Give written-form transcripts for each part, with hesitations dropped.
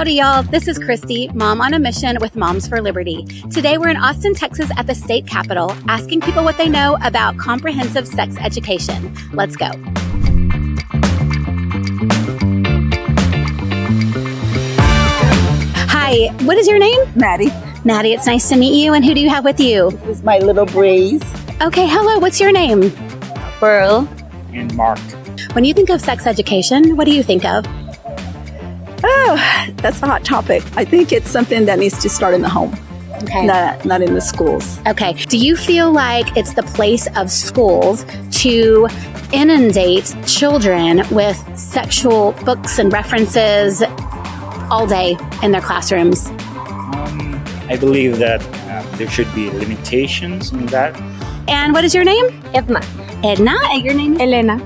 Howdy, y'all. This is Christy, mom on a mission with Moms for Liberty. Today, we're in Austin, Texas at the state capitol, asking people what they know about comprehensive sex education. Let's go. Hi, what is your name? Maddie. Maddie, it's nice to meet you. And who do you have with you? This is my little Breeze. Okay, hello. What's your name? Pearl. And Mark. When you think of sex education, what do you think of? Oh, that's a hot topic. I think it's something that needs to start in the home, Okay. not in the schools. Okay. Do you feel like it's the place of schools to inundate children with sexual books and references all day in their classrooms? I believe that there should be limitations in that. And what is your name? Edna. Edna. And your name? Elena.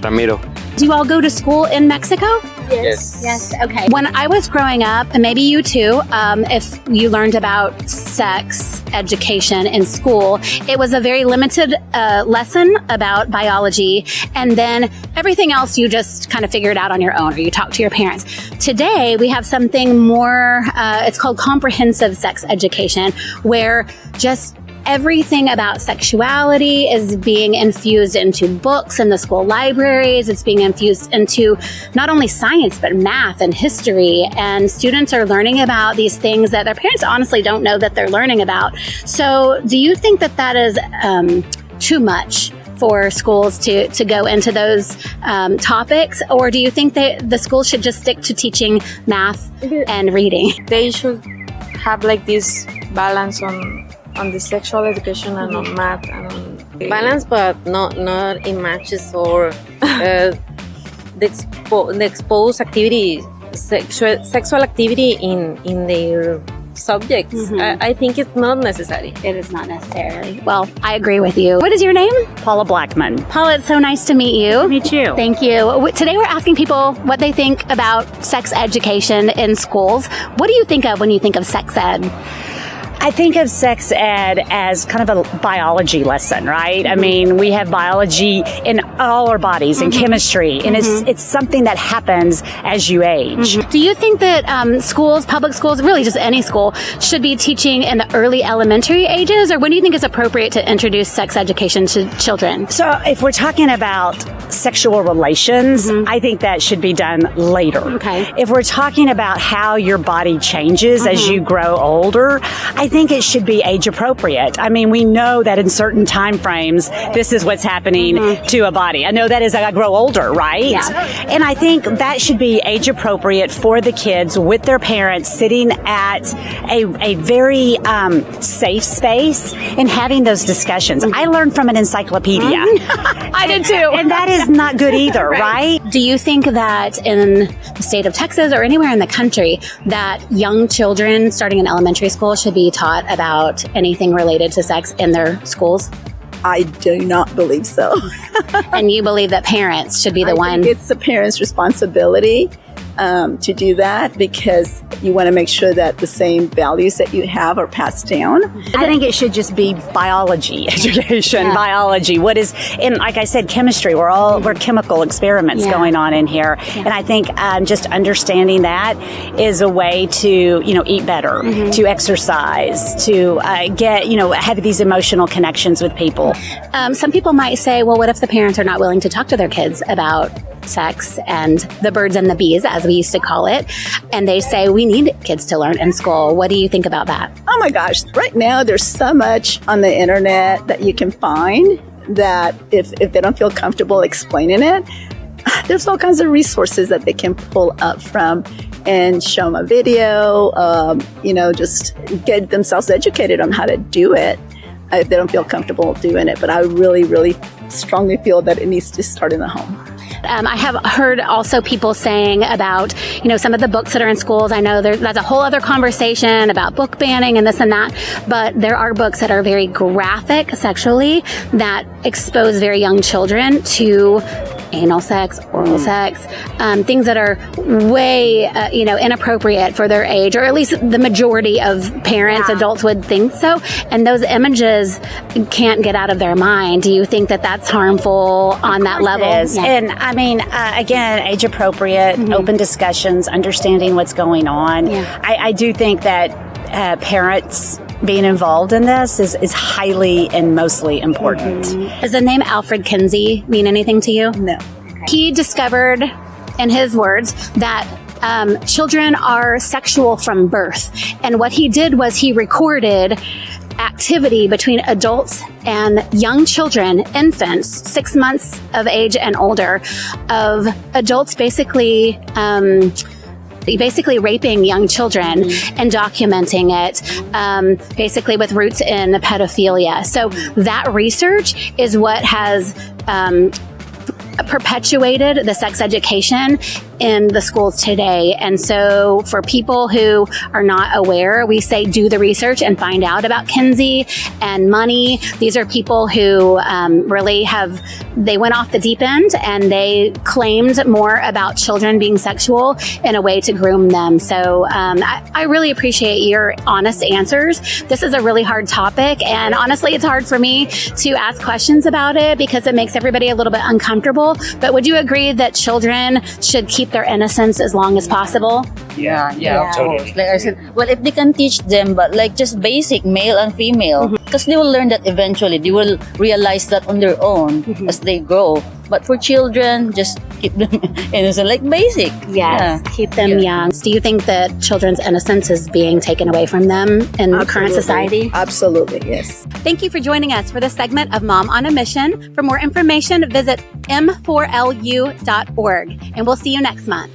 Ramiro. Do you all go to school in Mexico? Yes. Yes. Okay. When I was growing up, and maybe you too, if you learned about sex education in school, it was a very limited lesson about biology, and then everything else you just kind of figured out on your own, or you talked to your parents. Today, we have something more, it's called comprehensive sex education, where just everything about sexuality is being infused into books in the school libraries. It's being infused into not only science, but math and history. And students are learning about these things that their parents honestly don't know that they're learning about. So do you think that that is too much for schools to go into those topics? Or do you think that the schools should just stick to teaching math and reading? They should have like this balance on the sexual education and on math and on balance, but not in matches or the exposed activity, sexual activity in their subjects. I think it's not necessary. It is not necessarily. Well, I agree with you. What is your name? Paula Blackman. Paula, it's so nice to meet you. Me too. Thank you. Today we're asking people what they think about sex education in schools. What do you think of when you think of sex ed? I think of sex ed as kind of a biology lesson, right? I mean, we have biology in all our bodies and chemistry, and it's something that happens as you age. Do you think that schools, public schools, really just any school, should be teaching in the early elementary ages, or when do you think it's appropriate to introduce sex education to children? So if we're talking about sexual relations, I think that should be done later. Okay. If we're talking about how your body changes as you grow older, I think it should be age appropriate. I mean, we know that in certain time frames, this is what's happening to a body. I know that as I grow older, right? Yeah. And I think that should be age appropriate for the kids with their parents sitting at a very safe space and having those discussions. I learned from an encyclopedia. I did too. And that is not good either, right? Do you think that in the state of Texas or anywhere in the country that young children starting in elementary school should be taught about anything related to sex in their schools? I do not believe so. And you believe that parents should be the one? I think it's the parents' responsibility to do that, because you want to make sure that the same values that you have are passed down. I think it should just be biology education, biology. What is, and like I said, chemistry. We're chemical experiments going on in here. And I think just understanding that is a way to, eat better, to exercise, to have these emotional connections with people. Some people might say, well, what if the parents are not willing to talk to their kids about sex and the birds and the bees, as we used to call it, and they say we need kids to learn in school? What do you think about that? Oh my gosh, right now there's so much on the internet that you can find that if they don't feel comfortable explaining it, there's all kinds of resources that they can pull up from and show them a video, just get themselves educated on how to do it if they don't feel comfortable doing it. But I really, really strongly feel that it needs to start in the home. I have heard also people saying about, some of the books that are in schools. I know that's a whole other conversation about book banning and this and that, but there are books that are very graphic sexually that expose very young children to anal sex, oral sex, things that are way, inappropriate for their age, or at least the majority of parents, adults would think so. And those images can't get out of their mind. Do you think that that's harmful on that level? It is. And I mean, again, age appropriate, open discussions, understanding what's going on. Yeah. I do think that parents being involved in this is highly and mostly important. Does the name Alfred Kinsey mean anything to you? No. He discovered, in his words, that children are sexual from birth. And what he did was he recorded activity between adults and young children, infants, 6 months of age and older, of adults basically raping young children and documenting it, basically with roots in pedophilia. So that research is what has perpetuated the sex education in the schools today. And so for people who are not aware, we say do the research and find out about Kinsey and Money. These are people who really they went off the deep end and they claimed more about children being sexual in a way to groom them. So I really appreciate your honest answers. This is a really hard topic, and honestly, it's hard for me to ask questions about it because it makes everybody a little bit uncomfortable. But would you agree that children should keep their innocence as long as possible? Yeah, totally. Like I said, well, if they can teach them, but like just basic male and female, because they will learn that eventually. They will realize that on their own as they grow. But for children, just keep them innocent, like basic. Yes, keep them young. Do you think that children's innocence is being taken away from them in the current society? Absolutely, yes. Thank you for joining us for this segment of Mom on a Mission. For more information, visit m4lu.org, and we'll see you next month.